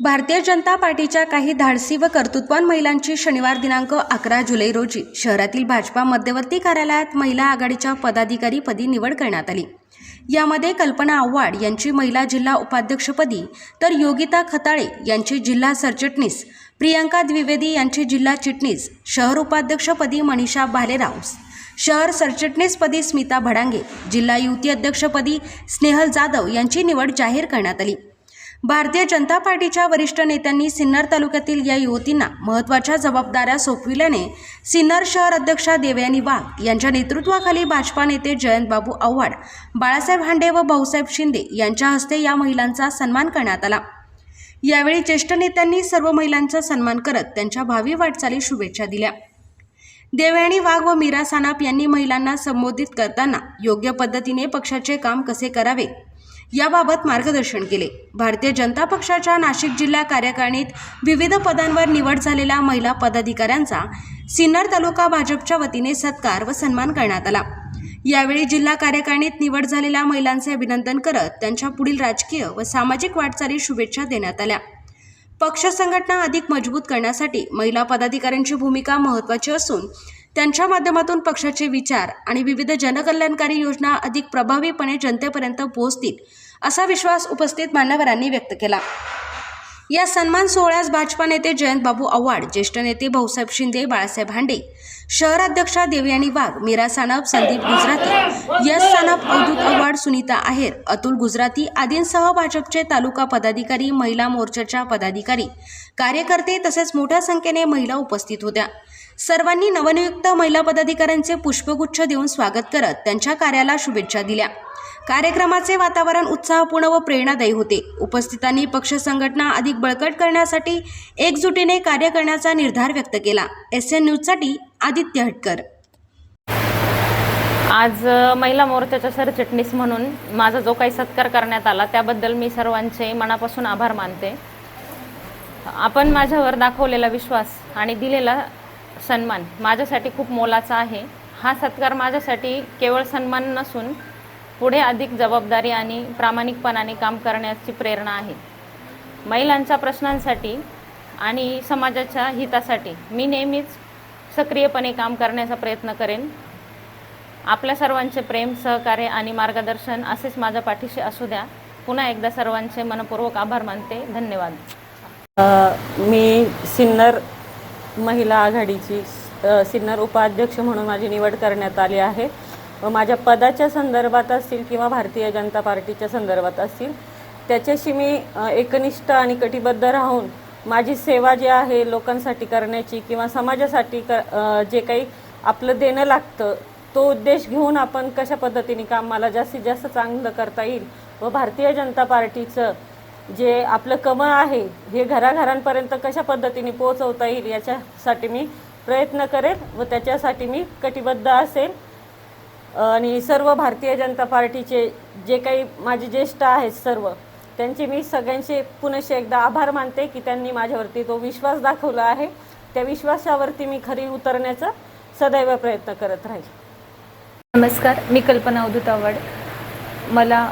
भारतीय जनता पार्टीच्या काही धाडसी व कर्तृत्ववान महिलांची शनिवार दिनांक 11 जुलै रोजी शहरातील भाजपा मध्यवर्ती कार्यालयात महिला आघाडीच्या पदाधिकारीपदी निवड करण्यात आली। यामध्ये कल्पना आव्हाड यांची महिला जिल्हा उपाध्यक्षपदी तर योगिता खताळे यांची जिल्हा सरचिटणीस, प्रियंका द्विवेदी यांची जिल्हा चिटणीस, शहर उपाध्यक्षपदी मनीषा भालेराव, शहर सरचिटणीसपदी स्मिता भडांगे, जिल्हा युवती अध्यक्षपदी स्नेहल जाधव यांची निवड जाहीर करण्यात आली। भारतीय जनता पार्टीच्या वरिष्ठ नेत्यांनी सिन्नर तालुक्यातील या युवतींना महत्त्वाच्या जबाबदाऱ्या सोपविल्याने सिन्नर शहर अध्यक्षा देवयानी वाघ यांच्या नेतृत्वाखाली भाजपा नेते जयंत बाबू आव्हाड, बाळासाहेब हांडे व भाऊसाहेब शिंदे यांच्या हस्ते या महिलांचा सन्मान करण्यात आला। यावेळी ज्येष्ठ नेत्यांनी सर्व महिलांचा सन्मान करत त्यांच्या भावी वाटचालीस शुभेच्छा दिल्या। देवयानी वाघ व मीरा सानप यांनी महिलांना संबोधित करताना योग्य पद्धतीने पक्षाचे काम कसे करावे याबाबत मार्गदर्शन केले। भारतीय जनता पक्षाच्या नाशिक जिल्हा कार्यकारिणीत विविध पदांवर निवड झालेल्या महिला पदाधिकाऱ्यांचा सिन्नर तालुका भाजपच्या वतीने सत्कार व सन्मान करण्यात आला। यावेळी जिल्हा कार्यकारिणीत निवड झालेल्या महिलांचे अभिनंदन करत त्यांच्या पुढील राजकीय व सामाजिक वाटचालीस शुभेच्छा देण्यात आल्या। पक्ष संघटना अधिक मजबूत करण्यासाठी महिला पदाधिकाऱ्यांची भूमिका महत्त्वाची असून त्यांच्या माध्यमातून पक्षाचे विचार आणि विविध जनकल्याणकारी योजना अधिक प्रभावीपणे जनतेपर्यंत पोहोचतील असा विश्वास उपस्थित मान्यवरांनी व्यक्त केला। या सन्मान सोहळ्यास भाजपा नेते जयंत बाबू आव्हाड, ज्येष्ठ नेते भाऊसाहेब शिंदे, बाळासाहेब हांडे, शहर अध्यक्षा देवयानी वाघ, मीरा सानप, संदीप गुजराती, यश सानप, अवधूत आव्हाड, सुनीता आहेर, अतुल गुजराती आदींसह भाजपचे तालुका पदाधिकारी, महिला मोर्चाच्या पदाधिकारी, कार्यकर्ते तसेच मोठ्या संख्येने महिला उपस्थित होत्या। सर्वांनी नवनियुक्त महिला पदाधिकाऱ्यांचे पुष्पगुच्छ देऊन स्वागत करत त्यांच्या कार्याला शुभेच्छा दिल्या। कार्यक्रमाचे वातावरण उत्साहपूर्ण व प्रेरणादायी होते। उपस्थितांनी पक्ष संघटना अधिक बळकट करण्यासाठी एकजुटीने कार्य करण्याचा निर्धार व्यक्त केला। SN न्यूजसाठी आदित्य हटकर। आज महिला मोर्चाच्या सरचिटणीस म्हणून माझा जो काही सत्कार करण्यात आला त्याबद्दल मी सर्वांचे मनापासून आभार मानते। आपण माझ्यावर दाखवलेला विश्वास आणि दिलेला सन्मान माझ्यासाठी खूप मोलाचा आहे। हा सत्कार माझ्यासाठी केवळ सन्मान नसून पुढे अधिक जबाबदारी आणि प्रामाणिकपणाने काम करण्याची प्रेरणा आहे। महिलांच्या प्रश्नांसाठी आणि समाजाच्या हितासाठी मी नेहमीच सक्रियपणे काम करण्याचा प्रयत्न करेन। आपल्या सर्वांचे प्रेम, सहकार्य आणि मार्गदर्शन असेच माझ्या पाठीशी असू द्या। पुन्हा एकदा सर्वांचे मनपूर्वक आभार मानते। धन्यवाद। मी सिन्नर महिला आघाडीची सिन्नर उपाध्यक्ष म्हणून माझी निवड करण्यात आली आहे व माझ्या पदाच्या संदर्भात असतील किंवा भारतीय जनता पार्टीच्या संदर्भात असतील त्याच्याशी मी एकनिष्ठ आणि कटिबद्ध राहून माझी सेवा जी आहे लोकांसाठी करण्याची किंवा समाजासाठी जे काही आपलं देणं लागतं तो उद्देश घेऊन आपण कशा पद्धतीने काम मला जास्तीत जास्त चांगलं करता येईल व भारतीय जनता पार्टीचं जे आपलं कमळ आहे हे घराघरांपर्यंत कशा पद्धतीने पोहोचवता येईल याच्यासाठी मी प्रयत्न करेन व त्याच्यासाठी मी कटिबद्ध असेल। आणि सर्व भारतीय जनता पार्टीचे जे काही माझे ज्येष्ठ आहेत सर्व त्यांचे मी सगळ्यांचे पुनश्च एकदा आभार मानते की त्यांनी माझ्यावरती तो विश्वास दाखवला आहे। त्या विश्वासावरती मी खरी उतरण्याचा सदैव प्रयत्न करत राहील। नमस्कार, मी कल्पना अवधूत आव्हाड। मला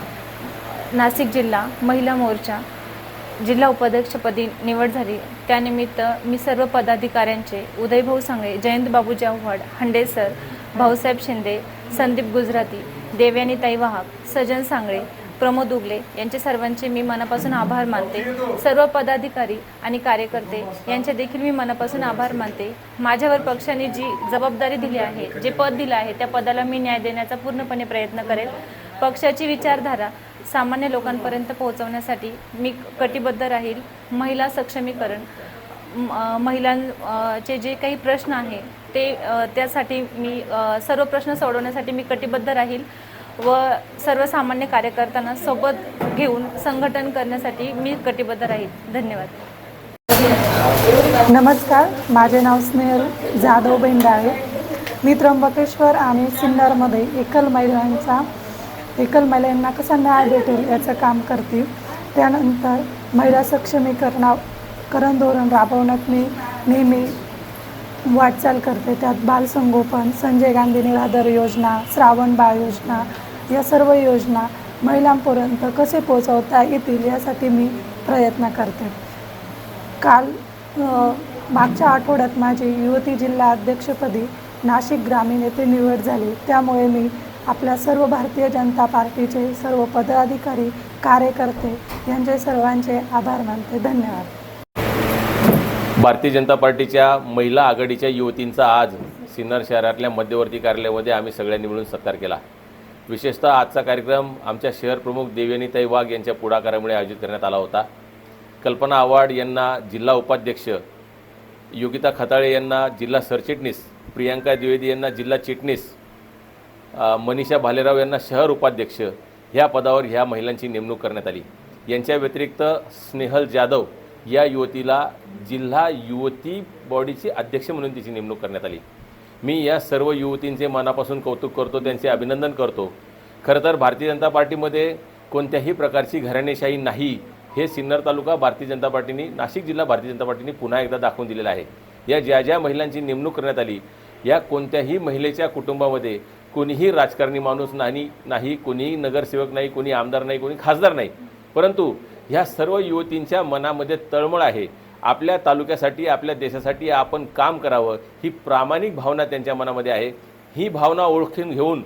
नाशिक जिल्हा महिला मोर्चा जिल्हा उपाध्यक्षपदी निवड झाली। त्यानिमित्त मी सर्व पदाधिकाऱ्यांचे उदयभाऊ सांगळे, जयंत बाबूजी आव्हाड, हांडे सर, भाऊसाहेब शिंदे, संदीप गुजराती, देवयानी ताई वाघ, सजन सांगळे, प्रमोद उगले यांचे सर्वांचे मी मनापासून आभार मानते। सर्व पदाधिकारी आणि कार्यकर्ते यांचे देखील मी मनापासून आभार मानते। माझ्यावर पक्षाने जी जबाबदारी दिली आहे, जे पद दिलं आहे त्या पदाला मी न्याय देण्याचा पूर्णपणे प्रयत्न करेल। पक्षाची विचारधारा सामान्य लोकांपर्यंत पोहोचवण्यासाठी मी कटिबद्ध राहील। महिला सक्षमीकरण, महिलांचे जे काही प्रश्न आहे ते त्यासाठी मी सर्व प्रश्न सोडवण्यासाठी मी कटिबद्ध राहील व सर्वसामान्य कार्यकर्त्यांना सोबत घेऊन संघटन करण्यासाठी मी कटिबद्ध राहील। धन्यवाद। नमस्कार, माझे नाव स्नेहल जाधव बेंडाळे। मी त्र्यंबकेश्वर आणि सिन्नरमध्ये एकल महिलांना कसा न्याय भेटेल याचं काम करते। त्यानंतर महिला सक्षमीकरण धोरण राबवण्यात मी नेहमी वाटचाल करते। त्यात बालसंगोपन, संजय गांधी निराधार योजना, श्रावण बाळ योजना या सर्व योजना महिलांपर्यंत कसे पोहोचवता येतील यासाठी मी प्रयत्न करते। काल मागच्या आठवड्यात माझी युवती जिल्हा अध्यक्षपदी नाशिक ग्रामीण येथे निवड झाली. त्यामुळे मी आपल्या सर्व भारतीय जनता पार्टीचे सर्व पदाधिकारी, कार्यकर्ते यांचे सर्वांचे आभार मानते. धन्यवाद. भारतीय जनता पार्टीच्या महिला आघाडीच्या युवतींचा आज सिन्नर शहरातल्या मध्यवर्ती कार्यालयामध्ये आम्ही सगळ्यांनी मिळून सत्कार केला. विशेषतः आजचा कार्यक्रम आमच्या शहर प्रमुख देवयानीताई वाघ यांच्या पुढाकारामुळे आयोजित करण्यात आला होता. कल्पना आव्हाड यांना जिल्हा उपाध्यक्ष, योगिता खताळे यांना जिल्हा सरचिटणीस, प्रियांका द्विवेदी यांना जिल्हा चिटणीस, मनीषा भालेराव यांना शहर उपाध्यक्ष ह्या पदावर ह्या महिलांची नेमणूक करण्यात आली. यांच्या व्यतिरिक्त स्नेहल जाधव या युवतीला जिल्हा युवती बॉडीची अध्यक्ष म्हणून तिची नेमणूक करण्यात आली. मी या सर्व युवतींचे मनापासून कौतुक करतो, त्यांचे अभिनंदन करतो. खरं तर भारतीय जनता पार्टीमध्ये कोणत्याही प्रकारची घराणेशाही नाही हे सिन्नर तालुका भारतीय जनता पार्टीने, नाशिक जिल्हा भारतीय जनता पार्टीने पुन्हा एकदा दाखवून दिलेलं आहे. या ज्या महिलांची नेमणूक करण्यात आली, या कोणत्याही महिलेच्या कुटुंबामध्ये कोणीही राजकारणी माणूस नाही, कोणीही नगरसेवक नाही, कोणी आमदार नाही, कोणी खासदार नाही, परंतु ह्या सर्व युवतींच्या मनामध्ये तळमळ आहे. आपल्या तालुक्यासाठी, आपल्या देशासाठी आपण काम करावं ही प्रामाणिक भावना त्यांच्या मनामध्ये आहे. ही भावना ओळखून घेऊन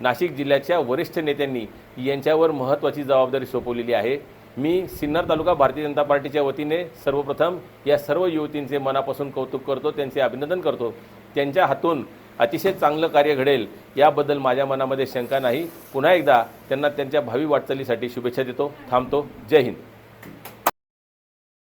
नाशिक जिल्ह्याच्या वरिष्ठ नेत्यांनी यांच्यावर महत्त्वाची जबाबदारी सोपवलेली आहे. मी सिन्नर तालुका भारतीय जनता पार्टीच्या वतीने सर्वप्रथम या सर्व युवतींचे मनापासून कौतुक करतो, त्यांचे अभिनंदन करतो. त्यांच्या हातून अतिशय चांगलं कार्य घडेल याबद्दल माझ्या मनामध्ये शंका नाही. पुन्हा एकदा त्यांना त्यांच्या भावी वाटचालीसाठी शुभेच्छा देतो. थांबतो. जय हिंद.